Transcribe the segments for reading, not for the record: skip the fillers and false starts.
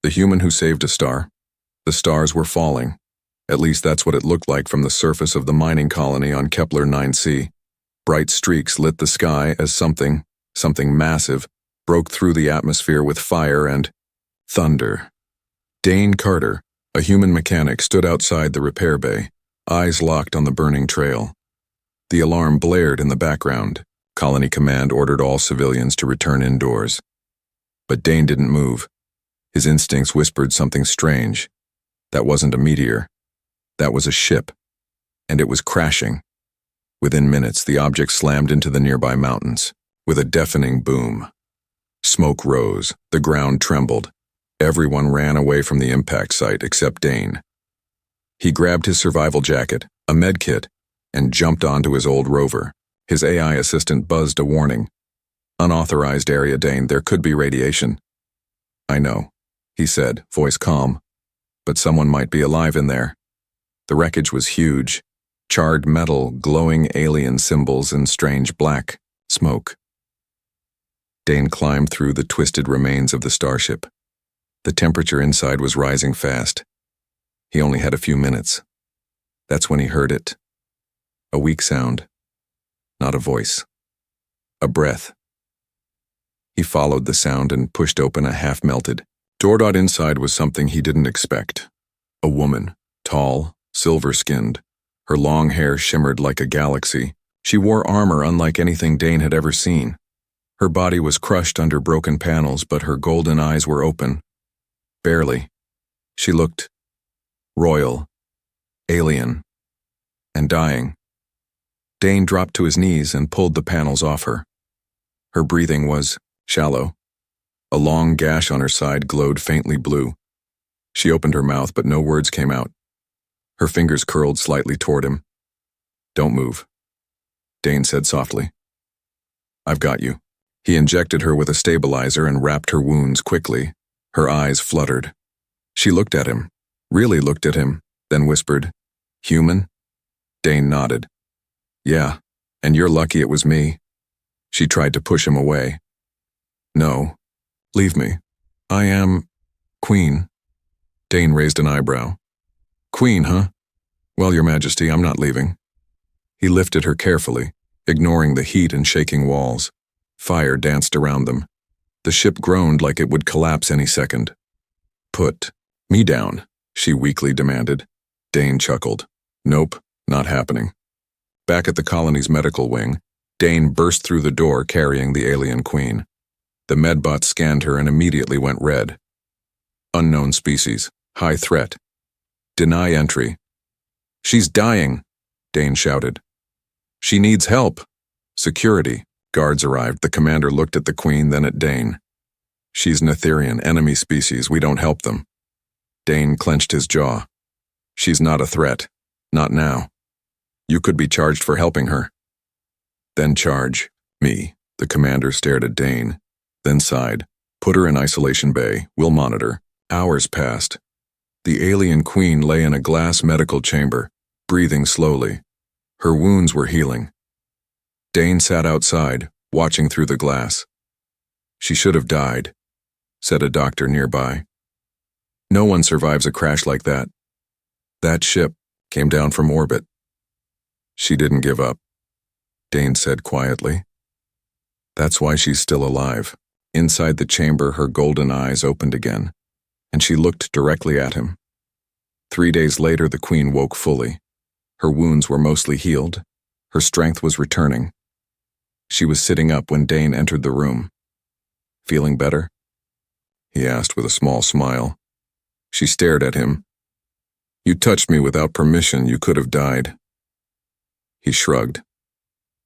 The human who saved a star. The stars were falling. At least that's what it looked like from the surface of the mining colony on Kepler 9c. Bright streaks lit the sky as something massive, broke through the atmosphere with fire and thunder. Dane Carter, a human mechanic, stood outside the repair bay, eyes locked on the burning trail. The alarm blared in the background. Colony Command ordered all civilians to return indoors. But Dane didn't move. His instincts whispered something strange. That wasn't a meteor. That was a ship. And it was crashing. Within minutes, the object slammed into the nearby mountains, with a deafening boom. Smoke rose, the ground trembled. Everyone ran away from the impact site except Dane. He grabbed his survival jacket, a med kit, and jumped onto his old rover. His AI assistant buzzed a warning. "Unauthorized area, Dane, there could be radiation." "I know," he said, voice calm. "But someone might be alive in there." The wreckage was huge. Charred metal, glowing alien symbols, and strange black smoke. Dane climbed through the twisted remains of the starship. The temperature inside was rising fast. He only had a few minutes. That's when he heard it. A weak sound. Not a voice. A breath. He followed the sound and pushed open a half-melted door. Inside was something he didn't expect. A woman, tall, silver-skinned. Her long hair shimmered like a galaxy. She wore armor unlike anything Dane had ever seen. Her body was crushed under broken panels, but her golden eyes were open. Barely. She looked royal, alien, and dying. Dane dropped to his knees and pulled the panels off her. Her breathing was shallow. A long gash on her side glowed faintly blue. She opened her mouth, but no words came out. Her fingers curled slightly toward him. "Don't move," Dane said softly. "I've got you." He injected her with a stabilizer and wrapped her wounds quickly. Her eyes fluttered. She looked at him, really looked at him, then whispered, "Human?" Dane nodded. "Yeah, and you're lucky it was me." She tried to push him away. "No, leave me. I am Queen." Dane raised an eyebrow. "Queen, huh? Well, Your Majesty, I'm not leaving." He lifted her carefully, ignoring the heat and shaking walls. Fire danced around them. The ship groaned like it would collapse any second. "Put me down," she weakly demanded. Dane chuckled. "Nope, not happening." Back at the colony's medical wing, Dane burst through the door carrying the alien queen. The medbot scanned her and immediately went red. "Unknown species. High threat. Deny entry." "She's dying," Dane shouted. "She needs help." Security. Guards arrived. The commander looked at the queen, then at Dane. "She's an Etherian, enemy species. We don't help them." Dane clenched his jaw. "She's not a threat. Not now. You could be charged for helping her." "Then charge me." The commander stared at Dane, then sighed. "Put her in isolation bay. We'll monitor." Hours passed. The alien queen lay in a glass medical chamber, breathing slowly. Her wounds were healing. Dane sat outside, watching through the glass. "She should have died," said a doctor nearby. "No one survives a crash like that. That ship came down from orbit." "She didn't give up," Dane said quietly. "That's why she's still alive." Inside the chamber, her golden eyes opened again, and she looked directly at him. 3 days later, the queen woke fully. Her wounds were mostly healed. Her strength was returning. She was sitting up when Dane entered the room. "Feeling better?" he asked with a small smile. She stared at him. "You touched me without permission. You could have died." He shrugged.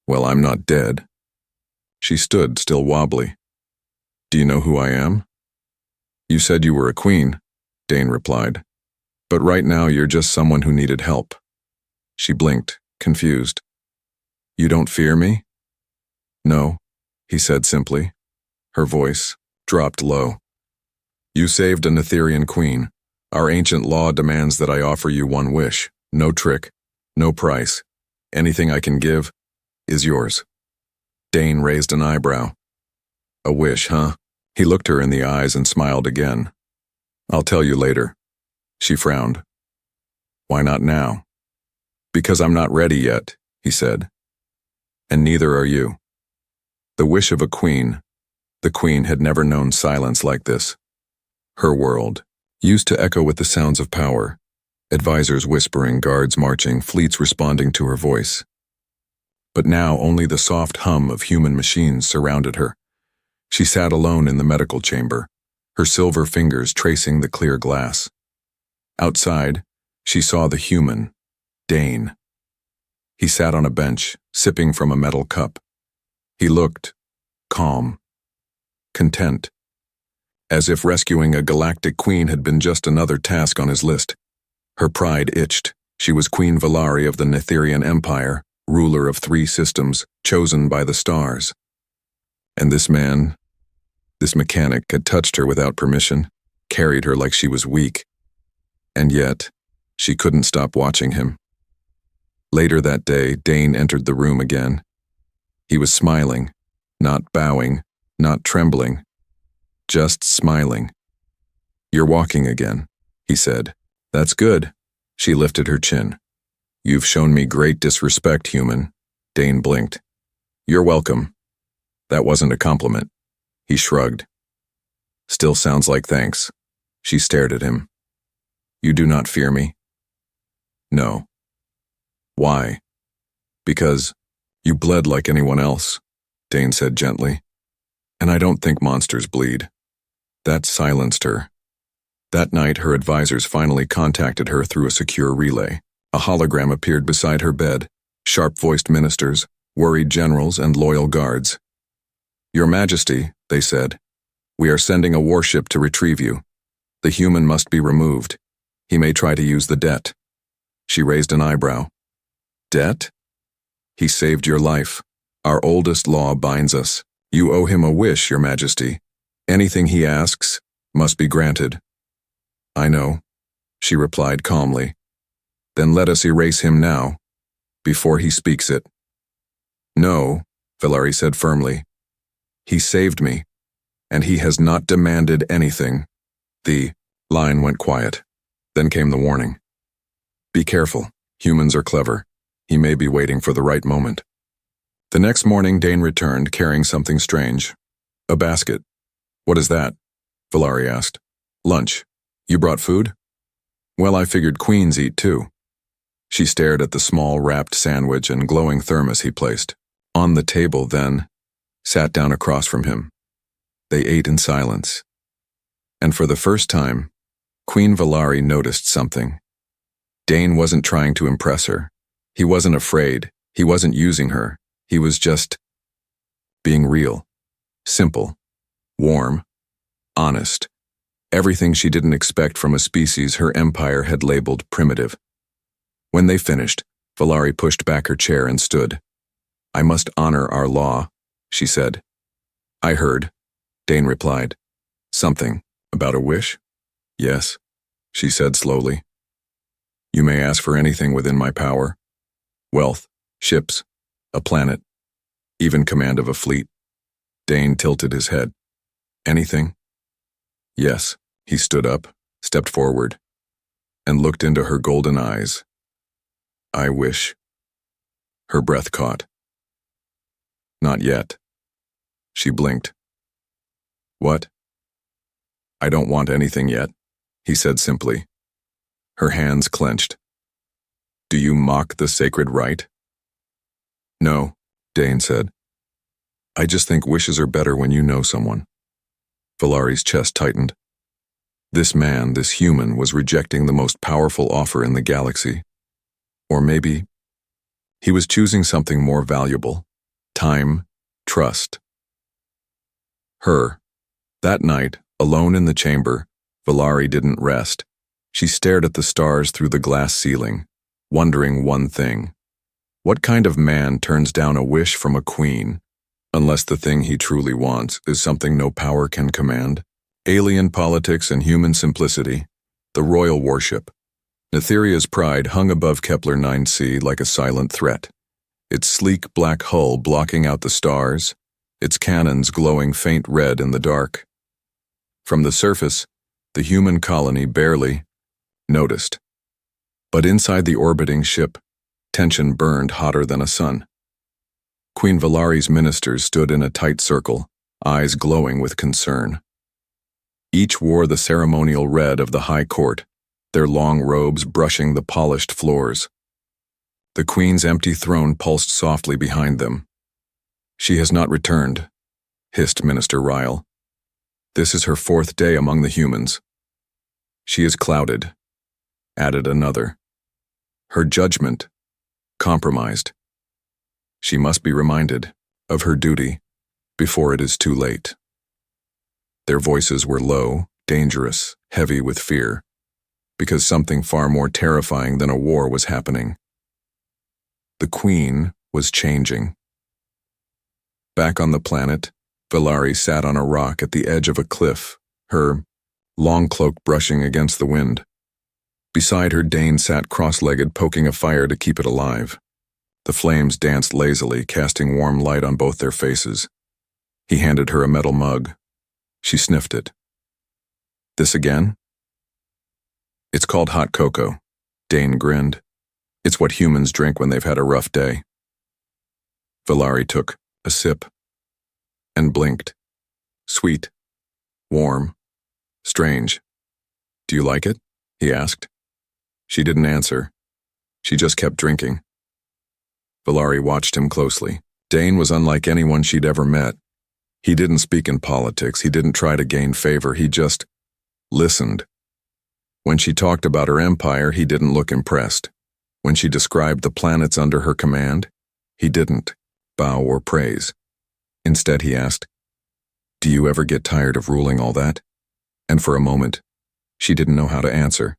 "Well, I'm not dead." She stood, still wobbly. "Do you know who I am?" "You said you were a queen," Dane replied. "But right now you're just someone who needed help." She blinked, confused. "You don't fear me?" "No," he said simply. Her voice dropped low. "You saved an Etherian queen. Our ancient law demands that I offer you one wish. No trick, no price. Anything I can give is yours." Dane raised an eyebrow. "A wish, huh?" He looked her in the eyes and smiled again. I'll tell you later. She frowned. Why not now? Because I'm not ready yet, he said. And neither are you. The wish of a queen. The queen had never known silence like this. Her world, used to echo with the sounds of power, advisors whispering, guards marching, fleets responding to her voice. But now only the soft hum of human machines surrounded her. She sat alone in the medical chamber, her silver fingers tracing the clear glass. Outside, she saw the human, Dane. He sat on a bench, sipping from a metal cup. He looked calm, content, as if rescuing a galactic queen had been just another task on his list. Her pride itched. She was Queen Valari of the Netherian Empire, ruler of 3 systems, chosen by the stars. And this man, this mechanic, had touched her without permission, carried her like she was weak. And yet, she couldn't stop watching him. Later that day, Dane entered the room again. He was smiling, not bowing, not trembling, just smiling. You're walking again, he said. That's good. She lifted her chin. You've shown me great disrespect, human. Dane blinked. You're welcome. That wasn't a compliment. He shrugged. Still sounds like thanks. She stared at him. You do not fear me? No. Why? Because you bled like anyone else, Dane said gently. And I don't think monsters bleed. That silenced her. That night, her advisors finally contacted her through a secure relay. A hologram appeared beside her bed, sharp-voiced ministers, worried generals, and loyal guards. Your Majesty, they said, we are sending a warship to retrieve you. The human must be removed. He may try to use the debt. She raised an eyebrow. Debt? He saved your life. Our oldest law binds us. You owe him a wish, Your Majesty. Anything he asks must be granted. I know, she replied calmly. Then let us erase him now, before he speaks it. No, Valari said firmly. He saved me, and he has not demanded anything. The line went quiet. Then came the warning. Be careful. Humans are clever. He may be waiting for the right moment. The next morning, Dane returned, carrying something strange. A basket. What is that? Valari asked. Lunch. You brought food? Well, I figured queens eat too. She stared at the small wrapped sandwich and glowing thermos he placed. On the table, then, sat down across from him. They ate in silence. And for the first time, Queen Valari noticed something. Dane wasn't trying to impress her. He wasn't afraid. He wasn't using her. He was just being real, simple, warm, honest. Everything she didn't expect from a species her empire had labeled primitive. When they finished, Valari pushed back her chair and stood. I must honor our law, she said. I heard, Dane replied. Something about a wish? Yes, she said slowly. You may ask for anything within my power. Wealth, ships, a planet, even command of a fleet. Dane tilted his head. Anything? Yes. He stood up, stepped forward, and looked into her golden eyes. I wish. Her breath caught. Not yet. She blinked. What? I don't want anything yet, he said simply. Her hands clenched. Do you mock the sacred right? No, Dane said. I just think wishes are better when you know someone. Valari's chest tightened. This man, this human, was rejecting the most powerful offer in the galaxy. Or maybe he was choosing something more valuable. Time, trust. Her. That night, alone in the chamber, Valari didn't rest. She stared at the stars through the glass ceiling, wondering one thing. What kind of man turns down a wish from a queen, unless the thing he truly wants is something no power can command? Alien politics and human simplicity, the royal worship. Netheria's pride hung above Kepler 9c like a silent threat, its sleek black hull blocking out the stars, its cannons glowing faint red in the dark. From the surface, The human colony barely noticed. But inside the orbiting ship, tension burned hotter than a sun. Queen Valari's ministers stood in a tight circle, eyes glowing with concern. Each wore the ceremonial red of the high court, their long robes brushing the polished floors. The queen's empty throne pulsed softly behind them. "She has not returned," hissed Minister Ryle. "This is her 4th day among the humans." "She is clouded," added another. "Her judgment compromised. She must be reminded of her duty before it is too late." Their voices were low, dangerous, heavy with fear, because something far more terrifying than a war was happening. The Queen was changing. Back on the planet, Valari sat on a rock at the edge of a cliff, her long cloak brushing against the wind. Beside her, Dane sat cross-legged, poking a fire to keep it alive. The flames danced lazily, casting warm light on both their faces. He handed her a metal mug. She sniffed it. "This again?" "It's called hot cocoa," Dane grinned. "It's what humans drink when they've had a rough day." Valari took a sip and blinked. Sweet, warm, strange. "Do you like it?" he asked. She didn't answer. She just kept drinking. Valari watched him closely. Dane was unlike anyone she'd ever met. He didn't speak in politics. He didn't try to gain favor. He just listened. When she talked about her empire, he didn't look impressed. When she described the planets under her command, he didn't bow or praise. Instead, he asked, "Do you ever get tired of ruling all that?" And for a moment, she didn't know how to answer.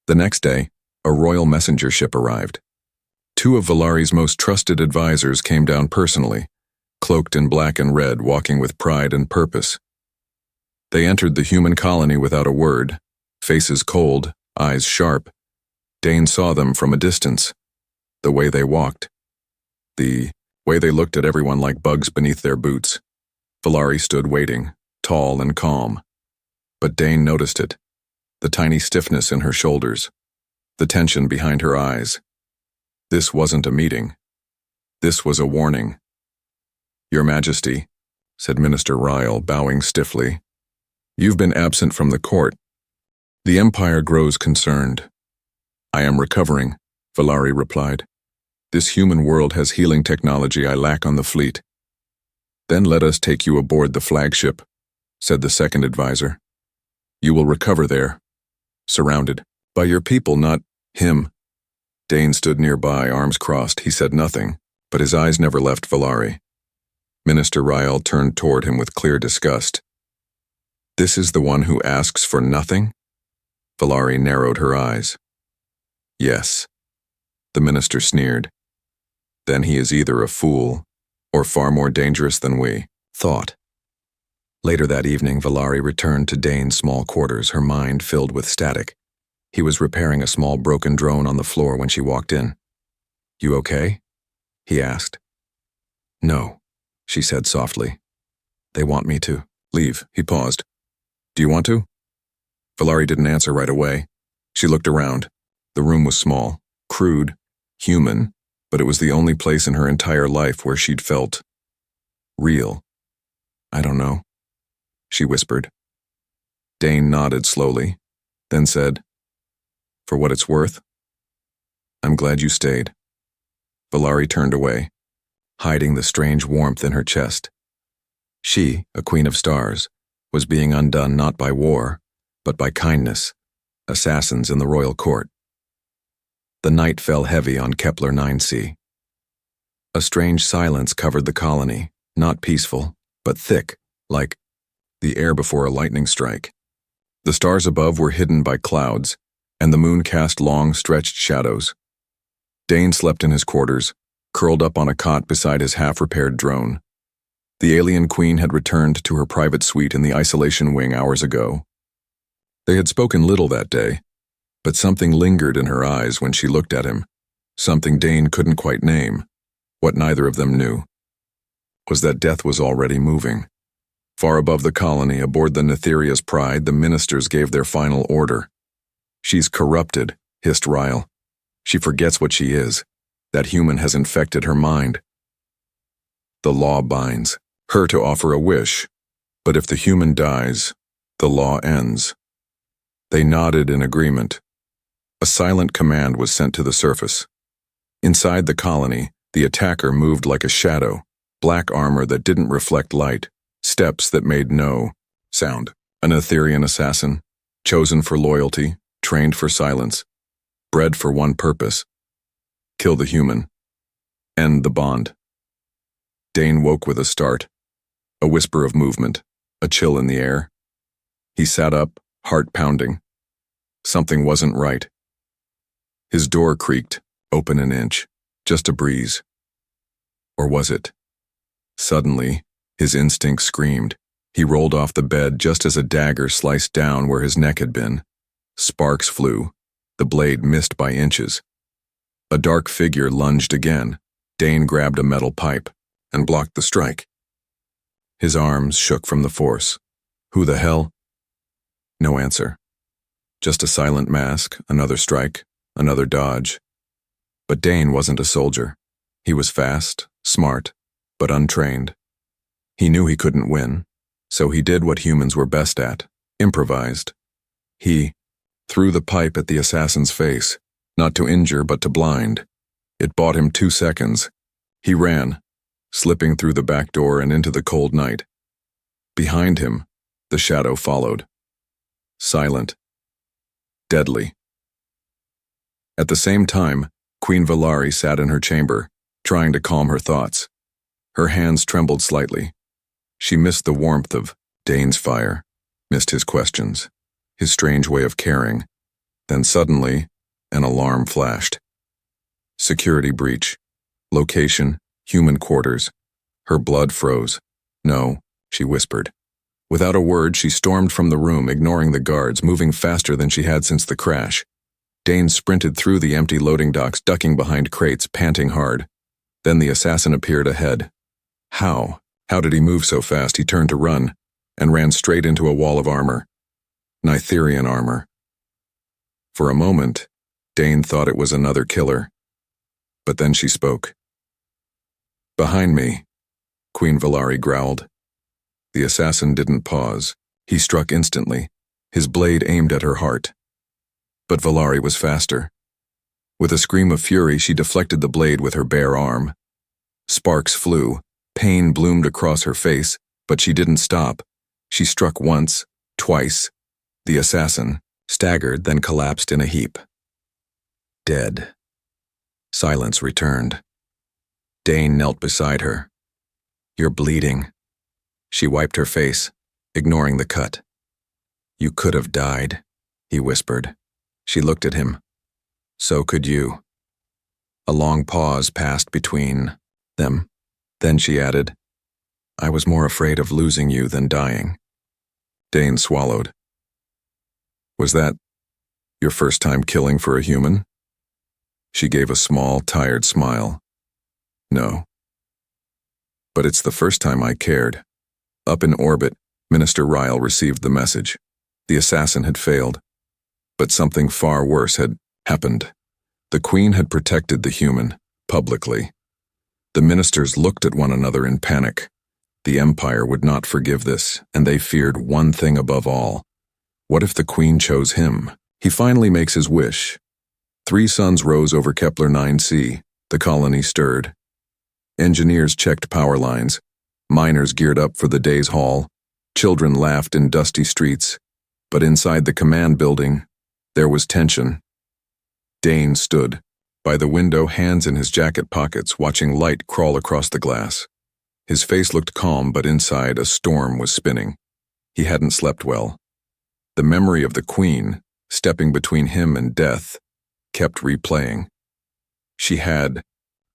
The next day, a royal messenger ship arrived. 2 of Valari's most trusted advisors came down personally, cloaked in black and red, walking with pride and purpose. They entered the human colony without a word, faces cold, eyes sharp. Dane saw them from a distance. The way they walked. The way they looked at everyone like bugs beneath their boots. Valari stood waiting, tall and calm. But Dane noticed it. The tiny stiffness in her shoulders. The tension behind her eyes. This wasn't a meeting. This was a warning. "Your Majesty," said Minister Ryle, bowing stiffly, "you've been absent from the court. The Empire grows concerned." "I am recovering," Valari replied. "This human world has healing technology I lack on the fleet." "Then let us take you aboard the flagship," said the second advisor. "You will recover there, surrounded by your people, not him." Dane stood nearby, arms crossed. He said nothing, but his eyes never left Valari. Minister Ryle turned toward him with clear disgust. "This is the one who asks for nothing?" Valari narrowed her eyes. "Yes." The minister sneered. "Then he is either a fool or far more dangerous than we thought." Later that evening, Valari returned to Dane's small quarters, her mind filled with static. He was repairing a small broken drone on the floor when she walked in. "You okay?" he asked. "No," she said softly. "They want me to leave." He paused. "Do you want to?" Valari didn't answer right away. She looked around. The room was small, crude, human, but it was the only place in her entire life where she'd felt real. "I don't know," she whispered. Dane nodded slowly, then said, "For what it's worth, I'm glad you stayed." Valari turned away, hiding the strange warmth in her chest. She, a queen of stars, was being undone not by war, but by kindness, assassins in the royal court. The night fell heavy on Kepler 9c. A strange silence covered the colony, not peaceful, but thick, like the air before a lightning strike. The stars above were hidden by clouds, and the moon cast long, stretched shadows. Dane slept in his quarters, curled up on a cot beside his half-repaired drone. The alien queen had returned to her private suite in the isolation wing hours ago. They had spoken little that day, but something lingered in her eyes when she looked at him, something Dane couldn't quite name. What neither of them knew was that death was already moving. Far above the colony, aboard the Netheria's Pride, the ministers gave their final order. "She's corrupted," hissed Ryle. "She forgets what she is. That human has infected her mind. The law binds her to offer a wish, but if the human dies, the law ends." They nodded in agreement. A silent command was sent to the surface. Inside the colony, the attacker moved like a shadow, black armor that didn't reflect light, steps that made no sound. An Etherian assassin, chosen for loyalty, trained for silence, bred for one purpose: kill the human, end the bond. Dane woke with a start, a whisper of movement, a chill in the air. He sat up, heart pounding. Something wasn't right. His door creaked, open an inch, just a breeze. Or was it? Suddenly, his instinct screamed. He rolled off the bed just as a dagger sliced down where his neck had been. Sparks flew, the blade missed by inches. A dark figure lunged again. Dane grabbed a metal pipe and blocked the strike. His arms shook from the force. Who the hell? No answer. Just a silent mask, another strike, another dodge. But Dane wasn't a soldier. He was fast, smart, but untrained. He knew he couldn't win, so he did what humans were best at: improvised. He threw the pipe at the assassin's face, not to injure but to blind. It bought him 2 seconds. He ran, slipping through the back door and into the cold night. Behind him, the shadow followed. Silent. Deadly. At the same time, Queen Valari sat in her chamber, trying to calm her thoughts. Her hands trembled slightly. She missed the warmth of Dane's fire, missed his questions, his strange way of caring. Then suddenly, an alarm flashed. Security breach. Location, human quarters. Her blood froze. "No," she whispered. Without a word, she stormed from the room, ignoring the guards, moving faster than she had since the crash. Dane sprinted through the empty loading docks, ducking behind crates, panting hard. Then the assassin appeared ahead. How? How did he move so fast? He turned to run, and ran straight into a wall of armor. Netherian armor. For a moment, Dane thought it was another killer. But then she spoke. "Behind me," Queen Valari growled. The assassin didn't pause. He struck instantly, his blade aimed at her heart. But Valari was faster. With a scream of fury, she deflected the blade with her bare arm. Sparks flew, pain bloomed across her face, but she didn't stop. She struck once, twice. The assassin staggered, then collapsed in a heap. Dead. Silence returned. Dane knelt beside her. "You're bleeding." She wiped her face, ignoring the cut. "You could have died," he whispered. She looked at him. "So could you." A long pause passed between them. Then she added, "I was more afraid of losing you than dying." Dane swallowed. "Was that your first time killing for a human?" She gave a small, tired smile. "No. But it's the first time I cared." Up in orbit, Minister Ryle received the message. The assassin had failed. But something far worse had happened. The Queen had protected the human, publicly. The ministers looked at one another in panic. The Empire would not forgive this, and they feared one thing above all. What if the Queen chose him? He finally makes his wish. 3 suns rose over Kepler 9c. The colony stirred. Engineers checked power lines. Miners geared up for the day's haul. Children laughed in dusty streets. But inside the command building, there was tension. Dane stood by the window, hands in his jacket pockets, watching light crawl across the glass. His face looked calm, but inside a storm was spinning. He hadn't slept well. The memory of the Queen, stepping between him and death, kept replaying. She had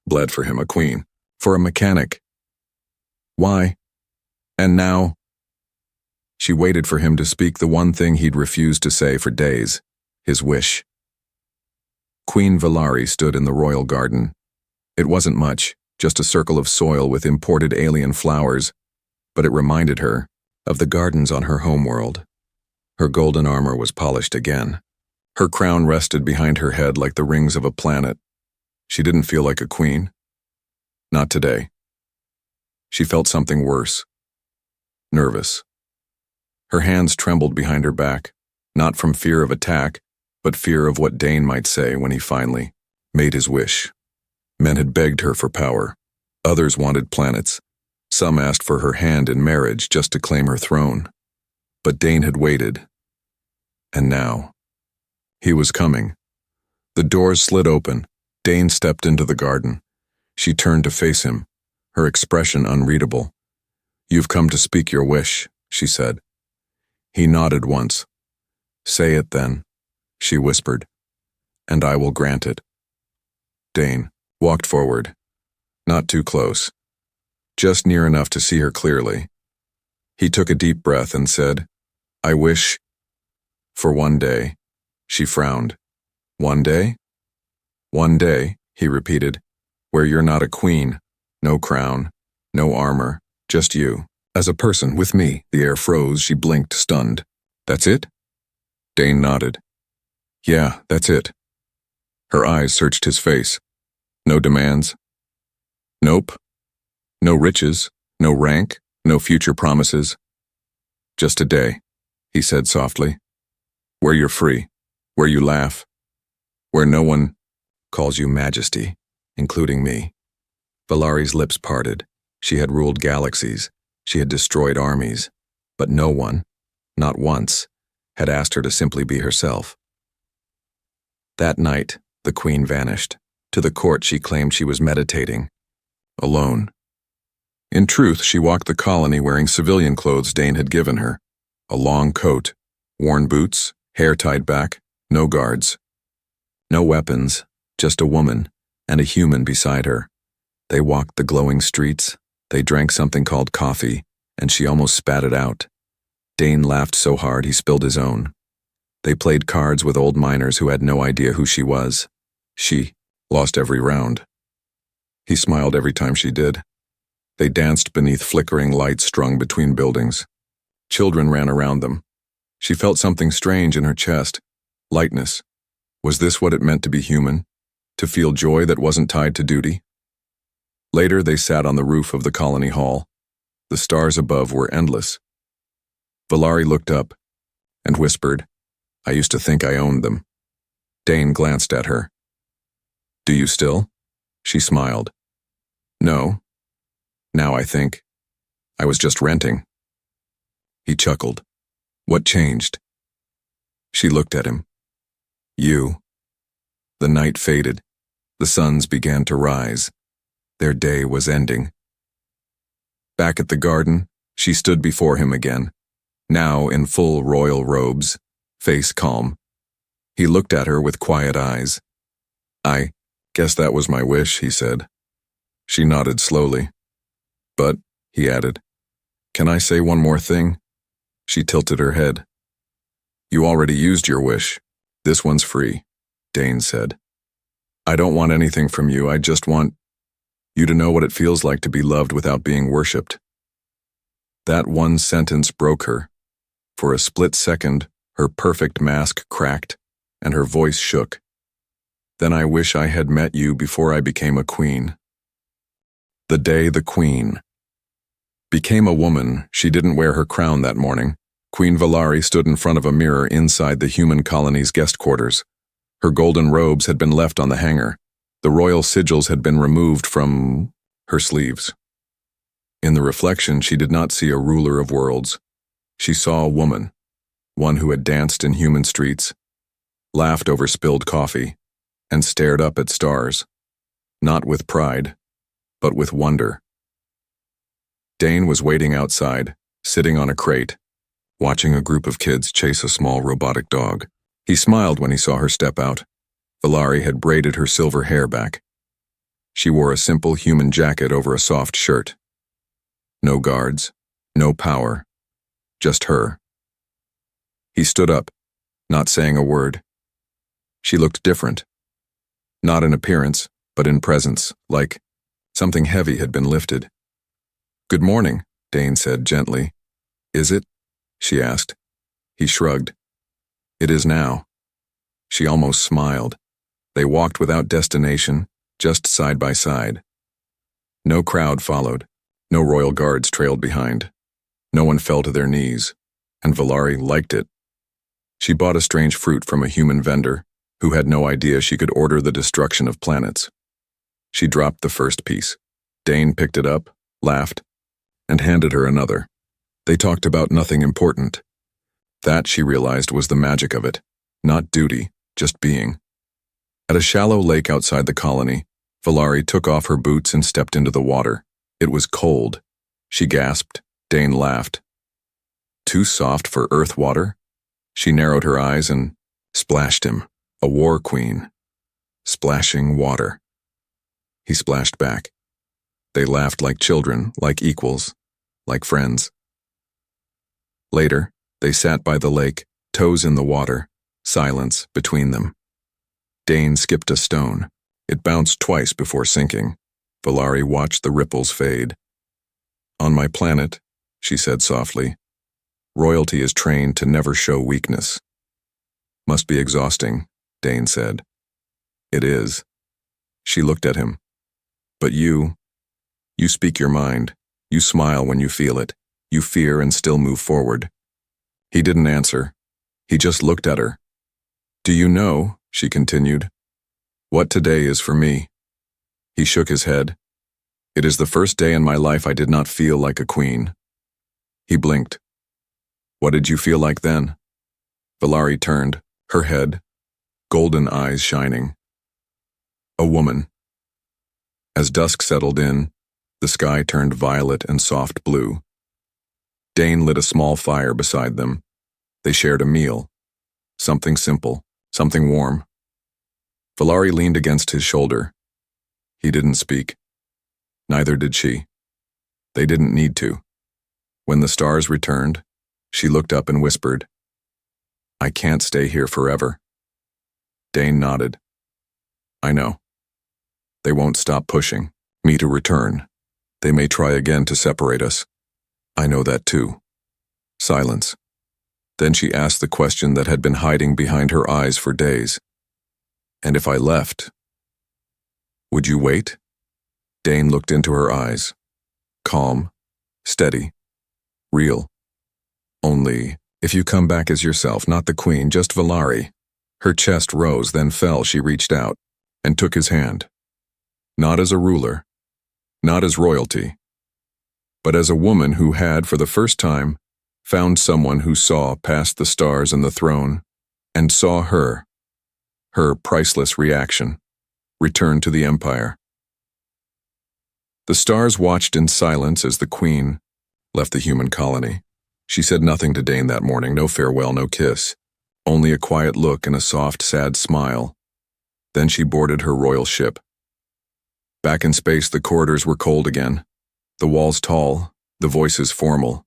bled for him, a queen, for a mechanic. Why? And now? She waited for him to speak the one thing he'd refused to say for days, his wish. Queen Valari stood in the royal garden. It wasn't much, just a circle of soil with imported alien flowers, but it reminded her of the gardens on her homeworld. Her golden armor was polished again. Her crown rested behind her head like the rings of a planet. She didn't feel like a queen. Not today. She felt something worse. Nervous. Her hands trembled behind her back, not from fear of attack, but fear of what Dane might say when he finally made his wish. Men had begged her for power. Others wanted planets. Some asked for her hand in marriage just to claim her throne. But Dane had waited. And now, he was coming. The doors slid open. Dane stepped into the garden. She turned to face him, her expression unreadable. "You've come to speak your wish," she said. He nodded once. "Say it then," she whispered, "and I will grant it." Dane walked forward, not too close, just near enough to see her clearly. He took a deep breath and said, "I wish for one day." She frowned. "One day?" "One day," he repeated, "where you're not a queen, no crown, no armor, just you. As a person with me." The air froze. She blinked, stunned. "That's it?" Dane nodded. "Yeah, that's it." Her eyes searched his face. "No demands?" "Nope. No riches, no rank, no future promises. Just a day," he said softly. "Where you're free, where you laugh, where no one calls you majesty, including me." Valari's lips parted. She had ruled galaxies. She had destroyed armies. But no one, not once, had asked her to simply be herself. That night, the queen vanished. To the court she claimed she was meditating. Alone. In truth, she walked the colony wearing civilian clothes Dane had given her. A long coat, worn boots, hair tied back, no guards. No weapons, just a woman, and a human beside her. They walked the glowing streets. They drank something called coffee, and she almost spat it out. Dane laughed so hard he spilled his own. They played cards with old miners who had no idea who she was. She lost every round. He smiled every time she did. They danced beneath flickering lights strung between buildings. Children ran around them. She felt something strange in her chest. Lightness. Was this what it meant to be human? To feel joy that wasn't tied to duty? Later, they sat on the roof of the colony hall. The stars above were endless. Valari looked up and whispered, "I used to think I owned them." Dane glanced at her. "Do you still?" She smiled. "No. Now I think. I was just renting." He chuckled. "What changed?" She looked at him. "You." The night faded. The suns began to rise. Their day was ending. Back at the garden, she stood before him again, now in full royal robes, face calm. He looked at her with quiet eyes. "I guess that was my wish," he said. She nodded slowly. "But," he added, "can I say one more thing?" She tilted her head. "You already used your wish. This one's free," Dane said. "I don't want anything from you. I just want you to know what it feels like to be loved without being worshipped." That one sentence broke her. For a split second, her perfect mask cracked, and her voice shook. "Then I wish I had met you before I became a queen." The day the queen became a woman, she didn't wear her crown that morning. Queen Valari stood in front of a mirror inside the human colony's guest quarters. Her golden robes had been left on the hanger. The royal sigils had been removed from her sleeves. In the reflection, she did not see a ruler of worlds. She saw a woman, one who had danced in human streets, laughed over spilled coffee, and stared up at stars, not with pride, but with wonder. Dane was waiting outside, sitting on a crate, watching a group of kids chase a small robotic dog. He smiled when he saw her step out. Valari had braided her silver hair back. She wore a simple human jacket over a soft shirt. No guards, no power, just her. He stood up, not saying a word. She looked different. Not in appearance, but in presence, like something heavy had been lifted. "Good morning," Dane said gently. Is it? She asked. He shrugged. It is now. She almost smiled. They walked without destination, just side by side. No crowd followed. No royal guards trailed behind. No one fell to their knees, and Valari liked it. She bought a strange fruit from a human vendor who had no idea she could order the destruction of planets. She dropped the first piece. Dane picked it up, laughed, and handed her another. They talked about nothing important. That, she realized, was the magic of it. Not duty, just being. At a shallow lake outside the colony, Valari took off her boots and stepped into the water. It was cold. She gasped. Dane laughed. Too soft for earth water? She narrowed her eyes and splashed him. A war queen. Splashing water. He splashed back. They laughed like children, like equals, like friends. Later, they sat by the lake, toes in the water, silence between them. Dane skipped a stone. It bounced twice before sinking. Valari watched the ripples fade. On my planet, she said softly, royalty is trained to never show weakness. Must be exhausting, Dane said. It is. She looked at him. But you speak your mind. You smile when you feel it. You fear and still move forward. He didn't answer. He just looked at her. Do you know, she continued, what today is for me? He shook his head. It is the first day in my life I did not feel like a queen. He blinked. What did you feel like then? Valari turned, her head, golden eyes shining. A woman. As dusk settled in, the sky turned violet and soft blue. Dane lit a small fire beside them. They shared a meal. Something simple, something warm. Valari leaned against his shoulder. He didn't speak. Neither did she. They didn't need to. When the stars returned, she looked up and whispered, I can't stay here forever. Dane nodded. I know. They won't stop pushing me to return. They may try again to separate us. I know that too. Silence. Then she asked the question that had been hiding behind her eyes for days. And if I left, would you wait? Dane looked into her eyes. Calm, steady, real. Only, if you come back as yourself, not the queen, just Valari. Her chest rose, then fell. She reached out and took his hand. Not as a ruler, not as royalty, but as a woman who had, for the first time, found someone who saw past the stars and the throne, and saw her priceless reaction, return to the empire. The stars watched in silence as the queen left the human colony. She said nothing to Dane that morning, no farewell, no kiss, only a quiet look and a soft, sad smile. Then she boarded her royal ship. Back in space, the corridors were cold again, the walls tall, the voices formal.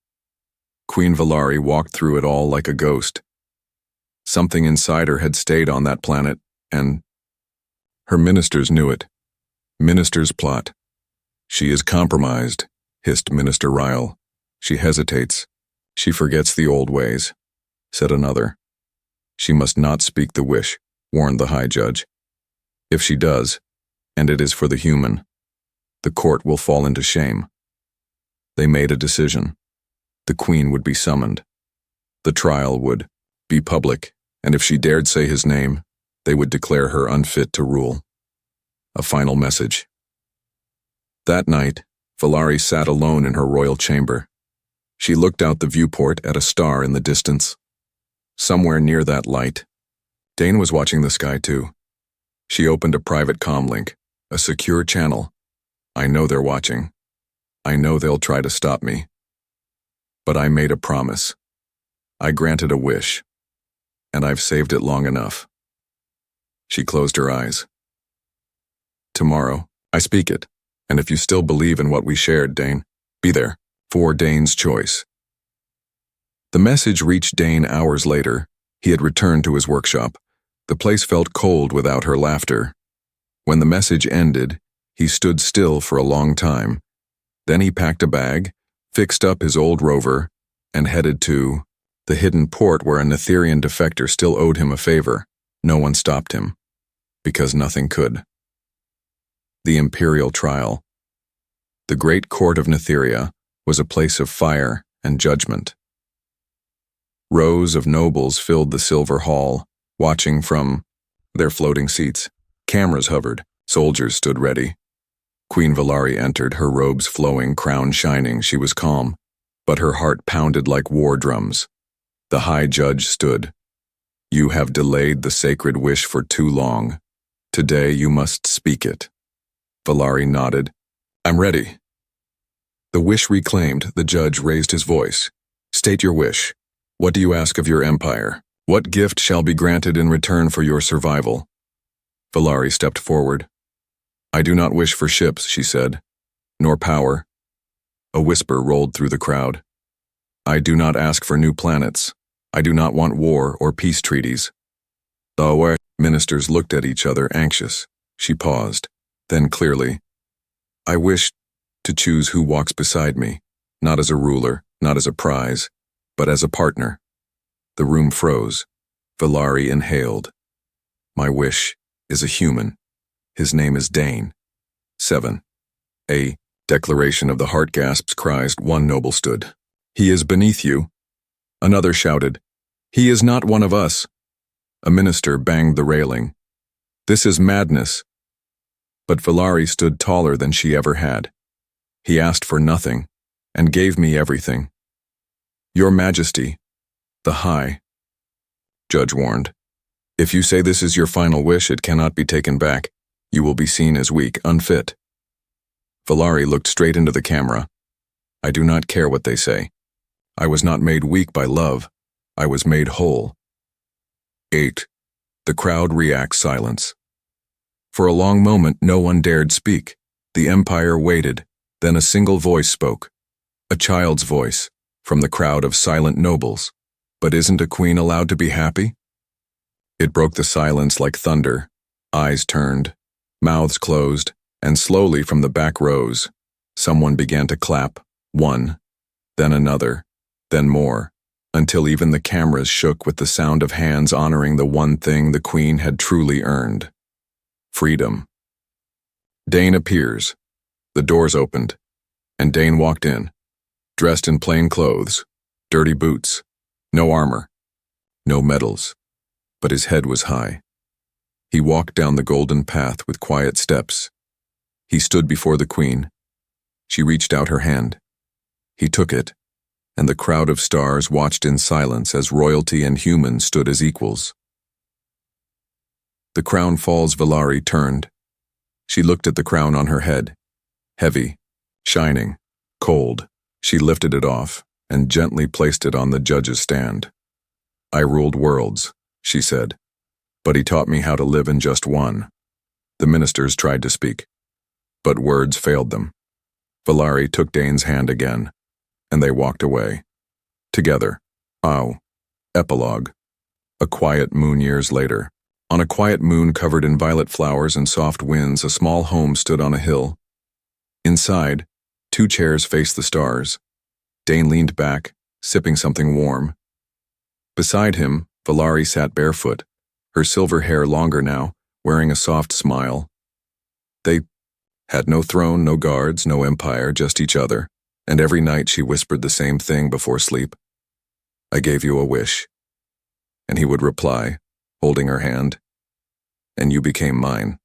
Queen Valari walked through it all like a ghost. Something inside her had stayed on that planet, and her ministers knew it. Ministers plot. She is compromised, hissed Minister Ryle. She hesitates. She forgets the old ways, said another. She must not speak the wish, warned the High Judge. If she does, and it is for the human, the court will fall into shame. They made a decision. The queen would be summoned. The trial would be public, and if she dared say his name, they would declare her unfit to rule. A final message. That night, Valari sat alone in her royal chamber. She looked out the viewport at a star in the distance. Somewhere near that light, Dane was watching the sky too. She opened a private comm link, a secure channel. I know they're watching. I know they'll try to stop me. But I made a promise. I granted a wish, and I've saved it long enough. She closed her eyes. Tomorrow, I speak it, and if you still believe in what we shared, Dane, be there, for Dane's choice. The message reached Dane hours later. He had returned to his workshop. The place felt cold without her laughter. When the message ended, he stood still for a long time. Then he packed a bag, fixed up his old rover, and headed to the hidden port where a Netherian defector still owed him a favor. No one stopped him, because nothing could. The Imperial Trial. The great court of Netheria was a place of fire and judgment. Rows of nobles filled the silver hall, watching from their floating seats. Cameras hovered, soldiers stood ready. Queen Valari entered, her robes flowing, crown shining. She was calm, but her heart pounded like war drums. The High Judge stood. You have delayed the sacred wish for too long. Today you must speak it. Valari nodded. I'm ready. The wish reclaimed, the judge raised his voice. State your wish. What do you ask of your empire? What gift shall be granted in return for your survival? Valari stepped forward. I do not wish for ships, she said, nor power. A whisper rolled through the crowd. I do not ask for new planets. I do not want war or peace treaties. The Aware ministers looked at each other, anxious. She paused, then clearly. I wish to choose who walks beside me, not as a ruler, not as a prize, but as a partner. The room froze. Valari inhaled. My wish is a human. His name is Dane. 7. A declaration of the heart gasps, cries. One noble stood. He is beneath you. Another shouted. He is not one of us. A minister banged the railing. This is madness. But Valari stood taller than she ever had. He asked for nothing, and gave me everything. Your Majesty, the High Judge warned. If you say this is your final wish, it cannot be taken back. You will be seen as weak, unfit. Valari looked straight into the camera. I do not care what they say. I was not made weak by love. I was made whole. 8. The crowd reacts silence. For a long moment, no one dared speak. The Empire waited. Then a single voice spoke. A child's voice, from the crowd of silent nobles. But isn't a queen allowed to be happy? It broke the silence like thunder. Eyes turned, mouths closed, and slowly from the back rows, someone began to clap, one, then another, then more, until even the cameras shook with the sound of hands honoring the one thing the queen had truly earned. Freedom. Dane appears. The doors opened, and Dane walked in, dressed in plain clothes, dirty boots, no armor, no medals, but his head was high. He walked down the golden path with quiet steps. He stood before the queen. She reached out her hand. He took it, and the crowd of stars watched in silence as royalty and humans stood as equals. The crown falls. Valari turned. She looked at the crown on her head. Heavy, shining, cold. She lifted it off and gently placed it on the judge's stand. I ruled worlds, she said, but he taught me how to live in just one. The ministers tried to speak, but words failed them. Valari took Dane's hand again, and they walked away. Together. Epilogue. A quiet moon years later. On a quiet moon covered in violet flowers and soft winds, a small home stood on a hill. Inside, 2 chairs faced the stars. Dane leaned back, sipping something warm. Beside him, Valari sat barefoot, her silver hair longer now, wearing a soft smile. They had no throne, no guards, no empire, just each other, and every night she whispered the same thing before sleep. I gave you a wish. And he would reply, holding her hand, and you became mine.